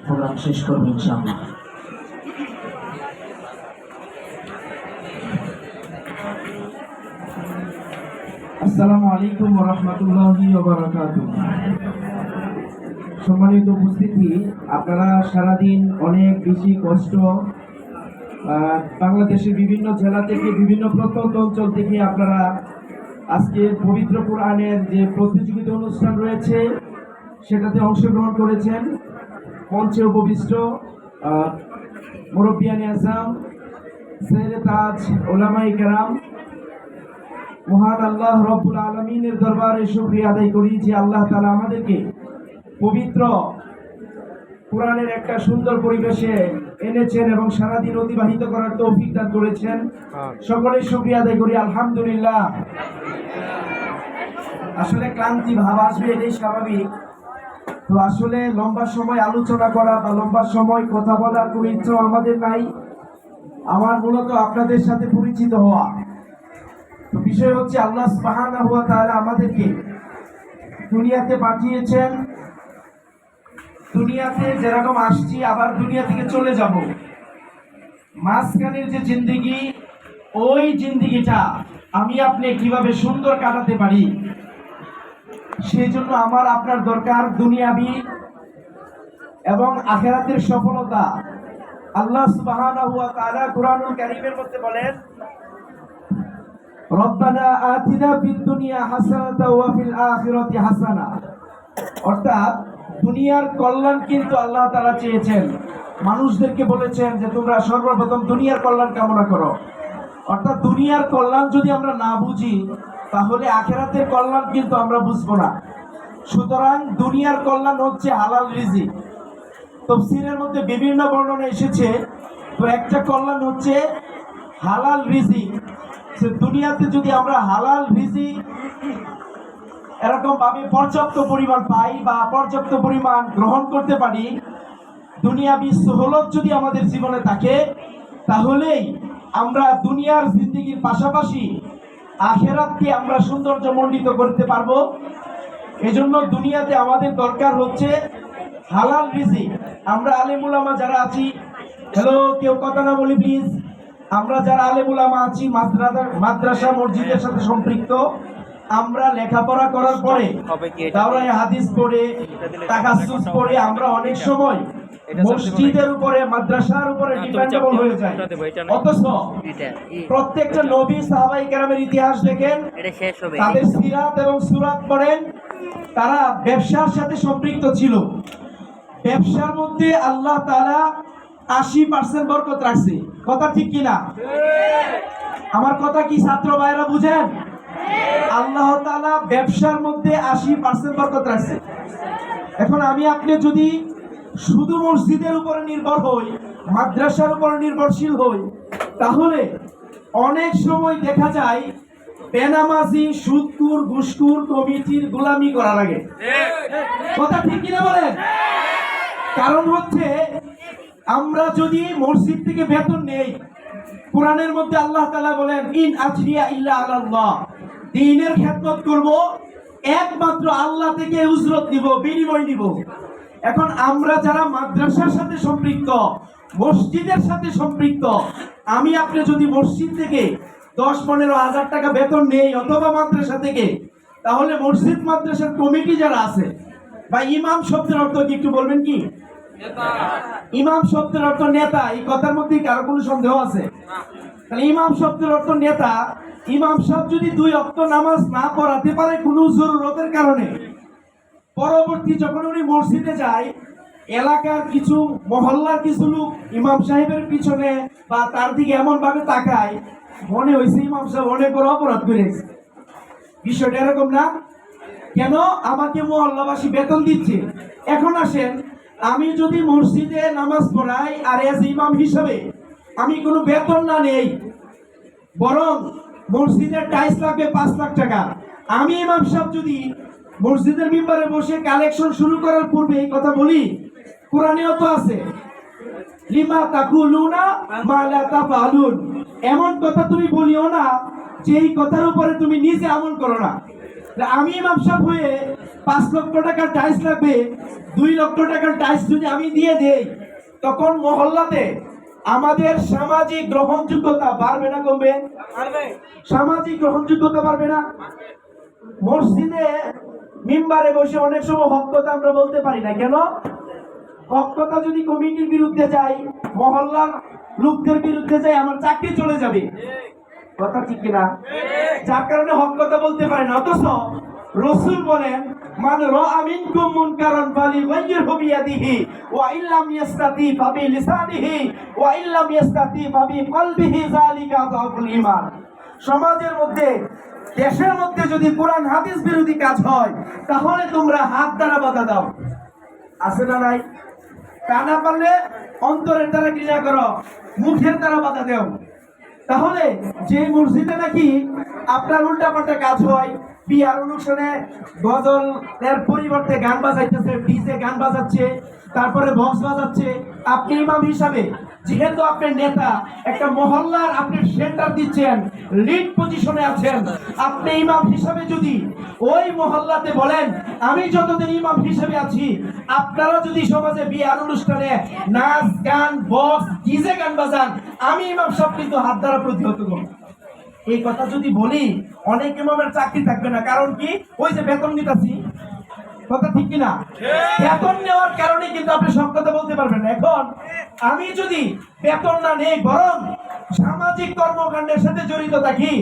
Programme শেষ করবো ইনশাআল্লাহ। আসসালামু আলাইকুম ওয়া রাহমাতুল্লাহি ওয়া বারাকাতুহু। সম্মানিত উপস্থিতি, আপনারা সারাদিন অনেক বেশি কষ্ট বাংলাদেশের বিভিন্ন জেলা থেকে, বিভিন্ন প্রত্যন্ত অঞ্চল থেকে আপনারা আজকে পবিত্র কোরআনের যে প্রতিযোগিতা অনুষ্ঠান রয়েছে সেটাতে অংশগ্রহণ করেছেন। মঞ্চে উপবিষ্ট মুরব্বিয়ানে আজম, সেরে তাজ, ওলামায়ে কেরাম, মহান আল্লাহ রব্বুল আলমিনের দরবারে শুকরিয়া আদায় করি যে আল্লাহ তাআলা আমাদেরকে পবিত্র কোরআনের একটা সুন্দর পরিবেশে এনেছেন এবং সারাদিন অতিবাহিত করার তৌফিক দান করেছেন। সকলে শুকরিয়া আদায় করি আলহামদুলিল্লাহ। আসলে ক্লান্তি ভাব আসবে, এটাই স্বাভাবিক। তো আসলে লম্বা সময় আলোচনা করা বা লম্বা সময় কথা বলার কোনো ইচ্ছা আমাদের নাই। আমার মূলত আপনাদের সাথে পরিচিত হওয়া। তো বিষয় হচ্ছে আল্লাহ সুবহানাহু ওয়া তাআলা আমাদেরকে দুনিয়াতে পাঠিয়েছেন। দুনিয়াতে যেরকম আসছি আবার দুনিয়া থেকে চলে যাব, মাঝখানের যে জিন্দেগি, ওই জিন্দেগিটা আমি আপনি কিভাবে সুন্দর কাটাতে পারি, সেই জন্য আমার আপনার দরকার দুনিয়াবি এবং আখিরাতের সফলতা। আল্লাহ সুবহানাহু ওয়া তাআলা কুরআনুল কারীমের মধ্যে বলেন, রব্বানা আতিনা ফিদ দুনিয়া হাসানাতাও ওয়া ফিল আখিরাতি হাসানা। অর্থাৎ দুনিয়ার কল্যাণ কিন্তু আল্লাহ তাআলা চেয়েছেন। মানুষদেরকে বলেছেন যে তোমরা সর্বপ্রথম দুনিয়ার কল্যাণ কামনা করো। অর্থাৎ দুনিয়ার কল্যাণ যদি আমরা না বুঝি তাহলে আখিরাতের কল্যাণ কিন্তু আমরা বুঝবো না। সুতরাং দুনিয়ার কল্যাণ হচ্ছে হালাল রিজিক। তাফসীরের মধ্যে বিভিন্ন বর্ণনা এসেছে। তো একটা কল্যাণ হচ্ছে হালাল রিজিক। দুনিয়াতে যদি আমরা হালাল রিজিক এরকম ভাবে পর্যাপ্ত পরিমাণ পাই বা পর্যাপ্ত পরিমাণ গ্রহণ করতে পারি, দুনিয়াবি সহলত যদি আমাদের জীবনে থাকে, তাহলেই আমরা দুনিয়ার জিন্দেগির পাশাপাশি আখিরাতকে আমরা সৌন্দর্যমণ্ডিত করতে পারবো। এজন্য দুনিয়াতে আমাদের দরকার হচ্ছে হালাল রিজিক। আমরা আলেম উলামা যারা আছি, হ্যালো কেউ কথা না বলি প্লিজ। আমরা যারা আলেম উলামা আছি, মাদ্রাসা মসজিদের সাথে সম্পৃক্ত, আমরা লেখাপড়া করার পরে দাওরায়ে হাদিস পড়ে, তাকাসসুস পড়ে আমরা অনেক সময় মসজিদের উপরে, মাদ্রাসার উপরে ডিপেন্ডেবল হয়ে যায়। অথচ প্রত্যেকটা নবী সাহাবায়ে কেরামের ইতিহাস দেখেন, তাদের সিরাত এবং সুরাত পড়েন, তারা ব্যবসার সাথে সম্পৃক্ত ছিল। ব্যবসার মধ্যে আল্লাহ তাআলা 80% বরকত রাখছে। কথা ঠিক কিনা? আমার কথা কি ছাত্র ভাইরা বুঝেন? আল্লাহ তাআলা ব্যবসার মধ্যে 80% বরকত রাখছে। এখন আমি আপনি যদি শুধু মসজিদের উপরে নির্ভর হই, মাদ্রাসার উপরে নির্ভরশীল হই, তাহলে অনেক সময় দেখা যায় বেনামাজি, সুদখোর, ঘুষখোর কমিটির গোলামি করা লাগে। কথা ঠিক কিনা বলেন? কারণ হচ্ছে আমরা যদি মসজিদ থেকে বেতন নেই, কোরআনের মধ্যে আল্লাহ তাআলা বলেন, ইন আজরিয়া ইল্লা আলাল্লাহ, দ্বীনের খেদমত করব, একমাত্র আল্লাহ থেকে উজরত নিব, বিনিময় নিব। এখন আমরা যারা মাদ্রাসার সাথে সম্পৃক্ত, মসজিদের সাথে সম্পৃক্ত, আমি আপনি যদি মসজিদ থেকে 10-15 হাজার টাকা বেতন নেই অথবা মাদ্রাসা থেকে, তাহলে মসজিদ মাদ্রাসার কমিটি যারা আছে, বা ইমাম শব্দের অর্থ কি একটু বলবেন কি? ইমাম শব্দের অর্থ নেতা। এই কথার মধ্যে কারো কোনো সন্দেহ আছে? তাহলে ইমাম শব্দের অর্থ নেতা। ইমাম সাহেব যদি 2 ওয়াক্ত নামাজ না পড়াতে পারে কোনো জরুরতের কারণে, পরবর্তী যখন উনি মসজিদে যায়, এলাকার কিছু, মহল্লার কিছু লোক ইমাম সাহেবের পিছনে বা তার দিকে এমন ভাবে তাকায়, মনে হয়েছে ইমাম সাহেব অনেক বড় অপরাধ করেছে। বিষয়টা এরকম না? কেন? আমাকে মহল্লাবাসী বেতন দিচ্ছে। এখন আসেন, আমি যদি মসজিদে নামাজ পড়াই আর এজ ইমাম হিসাবে আমি কোনো বেতন না নেই, বরং মসজিদের টাইলস লাগবে 5 লাখ টাকা, আমি ইমাম সাহেব যদি মসজিদের মিম্বারে বসে কালেকশন শুরু করার পূর্বে এই কথা বলি, কোরআনেও তো আছে, লিমা তাকুলুনা মা লা তাফআলুন, এমন কথা তুমি বলিও না যেই কথার উপরে তুমি নিজে আমল করো না। আমি ইমাম সাহেব হয়ে 5 লক্ষ টাকার টাইলস লাগবে, 2 লক্ষ টাকার টাইলস যদি আমি দিয়ে দেই, তখন মহল্লাতে আমাদের সামাজিক গ্রহণযোগ্যতা বাড়বে না কমবে? সামাজিক গ্রহণযোগ্যতা বাড়বে না? মসজিদে মিম্বারে বসে অনেক সময় হক কথা আমরা বলতে পারি না, কেন? হক কথা যদি কমিটির বিরুদ্ধে যায়, মহল্লার লোকদের বিরুদ্ধে যায়, আমার চাকরি চলে যাবে। কথা ঠিক কিনা? যার কারণে হক কথা বলতে পারে না। অথচ রাসূল বলেন, মান রাআ মিনকুম মুনকারান ফালিয়ুগাইয়িরহু বিয়াদিহি ওয়া ইল্লাম ইয়াস্তাতি ফাবিলিসানিহি ওয়া ইল্লাম ইয়াস্তাতি ফাবিকলবিহি যালিকা যাফুল ঈমান। সমাজের মধ্যে, দেশের মধ্যে যদি কোরআন হাদিস বিরোধী কাজ হয়, তাহলে তোমরা হাত দ্বারা বাধা দাও। আছে না নাই? তা না পারলে অন্তরের দ্বারা ঘৃণা করো, মুখের দ্বারা বাধা দেও। তাহলে যে মসজিদে নাকি আপনার উল্টাপাল্টা কাজ হয়, বিয়ার অনুষ্ঠানে গজলের পরিবর্তে গান বাজাইতেছে, ডিজে গান বাজাচ্ছে, তারপরে বক্স বাজাচ্ছে, আপনি ইমাম হিসাবে, যেহেতু আপনি নেতা, একটা মহল্লার আপনি সেন্টার দিচ্ছেন, লিড পজিশনে আছেন, আপনি ইমাম হিসাবে যদি ওই মহল্লাতে বলেন, আমি যতদিন ইমাম হিসাবে আছি, আপনারা যদি সমাজে বিয়ার অনুষ্ঠানে নাচ গান বক্স ডিজে গান বাজান, আমি ইমাম সব কিন্তু হাত দ্বারা প্রতিহত করব। এই কথা যদি বলি, অনেক ইমামের চাকরি থাকবে না। কারণ কি? ওই যে বেতন নিতেছি। কথা ঠিক কিনা? বেতন নেওয়ার কারণে কিন্তু আপনি সব কথা বলতে পারবেন না। এখন আমি যদি বেতন না নেই, বরং সামাজিক কর্মকাণ্ডের সাথে জড়িত থাকি,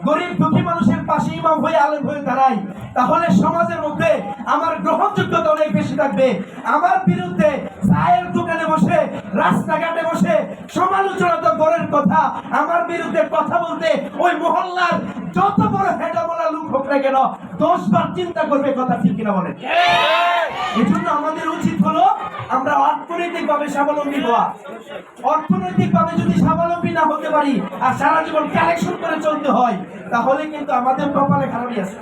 গরিব দুঃখী মানুষের পাশে ইমাম হয়ে আলেম হয়ে দাঁড়াই, তাহলে সমাজের মধ্যে আমার গ্রহণযোগ্যতা অনেক বেশি থাকবে। আমার বিরুদ্ধে চায়ের দোকানে বসে, রাস্তাঘাটে বসে সমালোচনা তো দূরের কথা, আমার বিরুদ্ধে কথা বলতে ওই মহল্লার যত বড় হেডামলা লোক হোক না কেন 10 বার চিন্তা করবে। কথা ঠিক কিনা বলেন? এই জন্য আমাদের উচিত হলো আমরা অর্থনৈতিক ভাবে স্বাবলম্বী হওয়া। অর্থনৈতিক ভাবে যদি স্বাবলম্বী না হতে পারি আর সারা জীবন কালেকশন করে চলতে হয়, তাহলে কিন্তু আমাদের কপালে খারাপই আছে।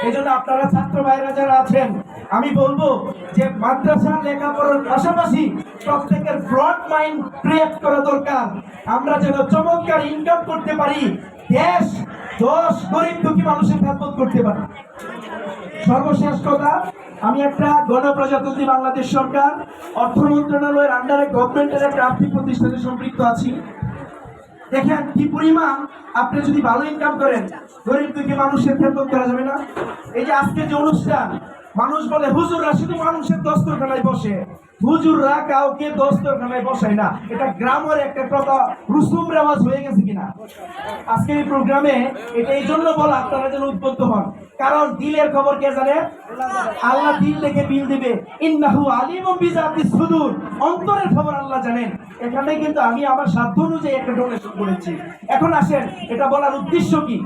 এই জন্য আপনারা ছাত্র ভাইরা যারা আছেন, আমি বলবো যে মাদ্রাসা লেখাপড়ার পাশাপাশি প্রত্যেকের ব্রড মাইন্ড ক্রিয়েট করা দরকার। আমরা যেন চমৎকার ইনকাম করতে পারি, দেশ দশ গরিব দুঃখী মানুষের খেদমত করতে পারি। সর্বশেষ কথা, আমি একটা গণপ্রজাতন্ত্রী বাংলাদেশ সরকার অর্থ মন্ত্রণালয়ের আন্ডারে গভর্নমেন্টের একটা আর্থিক প্রতিষ্ঠানে সম্পৃক্ত আছি। দেখেন কি পরিমাণ, আপনি যদি ভালো ইনকাম করেন, গরিব দুঃখী মানুষের খেদমত করা যাবে না? এই যে আজকে যে অনুষ্ঠান, মানুষ বলে হুজুররা শুধু মানুষের দস্তরখানায় বসে, হুজুররা কাউকে দস্তরখানায় বসায় না। এটা গ্রামের একটা কথা, রুসুম রেওয়াজ হয়ে গেছে কিনা? আজকের এই প্রোগ্রামে এটা এই জন্য বলা, আপনারা যেন উদ্বুদ্ধ হন। কারণ দিলের খবর কে জানে? আল্লাহ দিল দেখে বিল দিবে। ইন্নাহু আলিমুম বিযাতিস সুদূর, অন্তরের খবর আল্লাহ জানেন। এখানে কিন্তু আমি আমার সাধ্য অনুযায়ী একটা ডোনেশন করেছি। এখন আসেন, এটা বলার উদ্দেশ্য কি?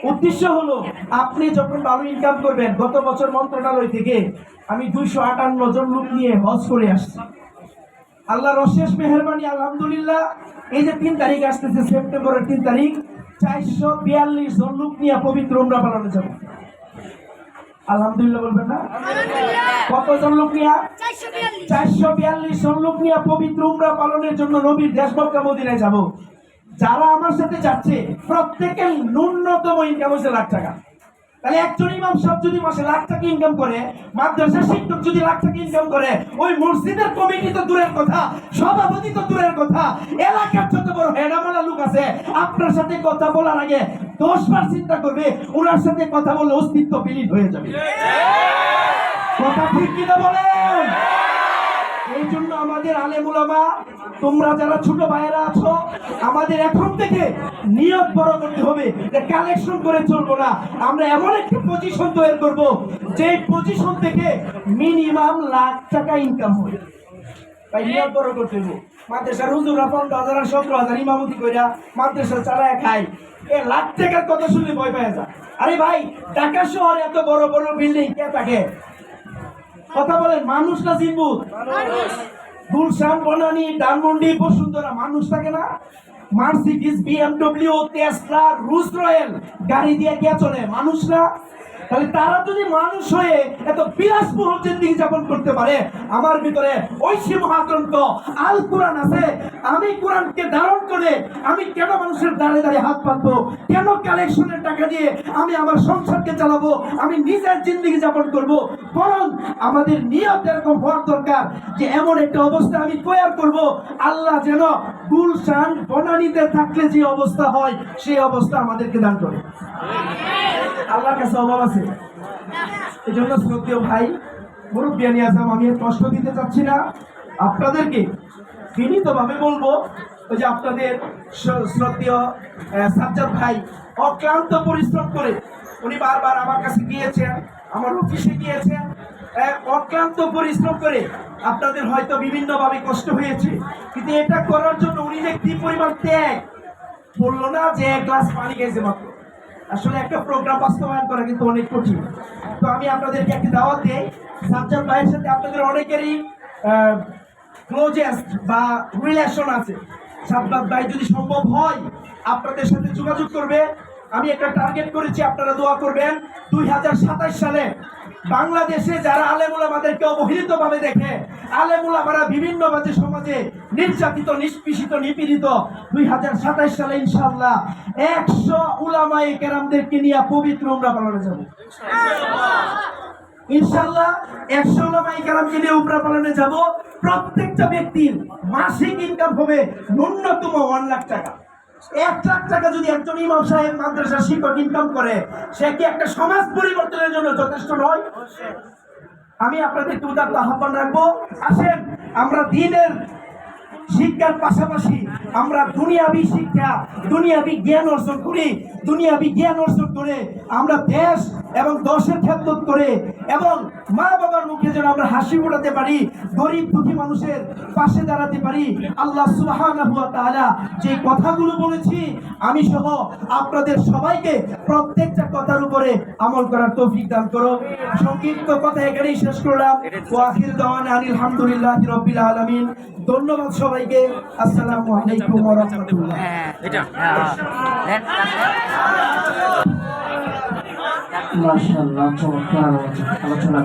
উদ্দেশ্য হলো, আপনি যখন ভালো ইনকাম করবেন, গত বছর মন্ত্রণালয় থেকে আমি 258 জন লোক নিয়ে হজ করে আসছি। আল্লাহর অশেষ মেহেরবানি, আলহামদুলিল্লাহ। এই যে 3 তারিখ আসতেছে, সেপ্টেম্বরের 3 তারিখ, 442 জন লোক নিয়ে পবিত্র উমরা পালনে যাব। আলহামদুলিল্লাহ বলবেন না? কতজন লোক নিয়ে? 442 জন লোক নিয়ে পবিত্র উমরা পালনের জন্য নবীর দেশ মক্কা মদিনায় যাব। যারা আমার সাথে যাচ্ছে, প্রত্যেকের ন্যূনতম ইনকাম হচ্ছে লাখ টাকা। তাহলে একজন ইমাম সাহেব যদি মাসে লাখ টাকা ইনকাম করে, মাদ্রাসার শিক্ষক যদি লাখ টাকা ইনকাম করে, ওই মসজিদের কমিটি তো দূরের কথা, সভাপতি তো দূরের কথা, এলাকার যত বড় হেডামলা লোক আছে, আপনার সাথে কথা বলার আগে 10 বার চিন্তা করবে, ওনার সাথে কথা বললে অস্তিত্ব বিলীন হয়ে যাবে। কথা ঠিক কিনা বলেন? এই জন্য আমাদের আলেম উলামা, তোমরা যারা ছোট ভাইয়েরা আছো, আমাদের এখন থেকে নিয়ত বড় করতে হবে যে কালেকশন করে চলবো না। আমরা এমন একটা পজিশন তৈরি করব, যে পজিশন থেকে মিনিমাম লাখ টাকা ইনকাম হবে। তাই নিয়ত বড় করতে হবে। মাদ্রাসার হুজুররা 15,000 আর 17,000 ইমামতি কইরা মাদ্রাসা চালায় খায়, এ লাখ টাকার কথা শুনলে ভয় পায় যায়। আরে ভাই, ঢাকা শহরে এত বড় বড় বিল্ডিং কে থাকে? কথা বলেন, মানুষ না জিম্বুত? গুলশান, বনানী, ধানমন্ডি, বসুন্ধরা মানুষ থাকে না? Mercedes, BMW, Tesla, Rolls Royce গাড়ি দিয়ে কে চলে? মানুষ না? তাহলে তারা যদি মানুষ হয়ে এত বিলাসবহুল জিন্দেগি যাপন করতে পারে, আমার ভিতরে ঐশী মহাগ্রন্থ আল কোরআন আছে, আমি কোরআনকে ধারণ করে আমি কেন মানুষের দাঁড়ে দাঁড়িয়ে হাত পাতবো, কেন কালেকশনের টাকা দিয়ে আমি আমার সংসারকে চালাবো, আমি নিজের জিন্দেগি যাপন করব। বরং আমাদের নিয়ত এরকম হওয়ার দরকার যে এমন একটা অবস্থা আমি তৈরি করব, আল্লাহ যেন গুলশান বনানীতে থাকলে যে অবস্থা হয় সেই অবস্থা আমাদেরকে দান করে। আল্লাহর কাছে অভাব আছে। এই জন্য শ্রদ্ধেয় ভাই মুরব্বিয়ানি আজম, আমি কষ্ট দিতে চাচ্ছি না আপনাদেরকে, বিনীতভাবে বলবো ওই যে আপনাদের শ্রদ্ধেয় সাজ্জাদ ভাই অক্লান্ত পরিশ্রম করে উনি বারবার আমার কাছে গিয়েছেন, আমার অফিসে গিয়েছেন, অক্লান্ত পরিশ্রম করে আপনাদের হয়তো বিভিন্নভাবে কষ্ট হয়েছে, কিন্তু এটা করার জন্য উনি যে কি পরিমাণ ত্যাগ, বললো না যে এক গ্লাস পানি খেয়েছে মাত্র। আসলে একটা প্রোগ্রাম বাস্তবায়ন করা কিন্তু অনেক কঠিন। তো আমি আপনাদেরকে একটি দাওয়াত দিই, সাজ্জাদ ভাইয়ের সাথে আপনাদের অনেকেরই ক্লোজেস্ট বা রিলেশন আছে। সাজ্জাদ ভাই যদি সম্ভব হয় আপনাদের সাথে যোগাযোগ করবে। আমি একটা টার্গেট করেছি, আপনারা দোয়া করবেন 2027 সালে বাংলাদেশে যারা আলেমুলামাদেরকে অবহেলিত ভাবে দেখে, আলেমুলামারা বিভিন্ন ভাবে সমাজে নির্যাতিত, নিষ্পেষিত, নিপীড়িত, 2027 সালে ইনশাআল্লাহ 100 উলামায়ে কেরামদেরকে নিয়ে পবিত্র উমরা পালনে যাব। ইনশাআল্লাহ 100 উলামায়ে কেরামকে নিয়ে উমরা পালনে যাব। প্রত্যেকটা ব্যক্তির মাসিক ইনকাম হবে ন্যূনতম 1 লাখ টাকা। 1 লাখ টাকা যদি একজন ইমাম সাহেব মাদ্রাসা শিক্ষক ইনকাম করে, সে কি একটা সমাজ পরিবর্তনের জন্য যথেষ্ট নয়? আমি আপনাদেরকে উদাত্ত আহ্বান রাখবো, আসেন আমরা দ্বীনের শিক্ষার পাশাপাশি আমরা দুনিয়াবি শিক্ষা, দুনিয়াবি জ্ঞান অর্জন করি। দুনিয়াবি জ্ঞান অর্জন করে আমরা দেশ এবং দশের খেদমত করে এবং মা বাবার মুখে যেন আমরা হাসি ফোটাতে পারি, গরিব দুঃখী মানুষের পাশে দাঁড়াতে পারি। আল্লাহ সুবহানাহু ওয়া তাআলা যে কথাগুলো বলেছি, আমি সহ আপনাদের সবাইকে প্রত্যেকটা কথার উপরে আমল করার তৌফিক দান করো। সংক্ষিপ্ত কথা এখানেই শেষ করলাম। ওয়া আখির দাওয়ানা আলহামদুলিল্লাহি রাব্বিল আলামিন। ধন্যবাদ সবাইকে। আসসালামু আলাইকুম ওয়া রাহমাতুল্লাহ। মাশাআল্লাহ, চমৎকার আলোচনা।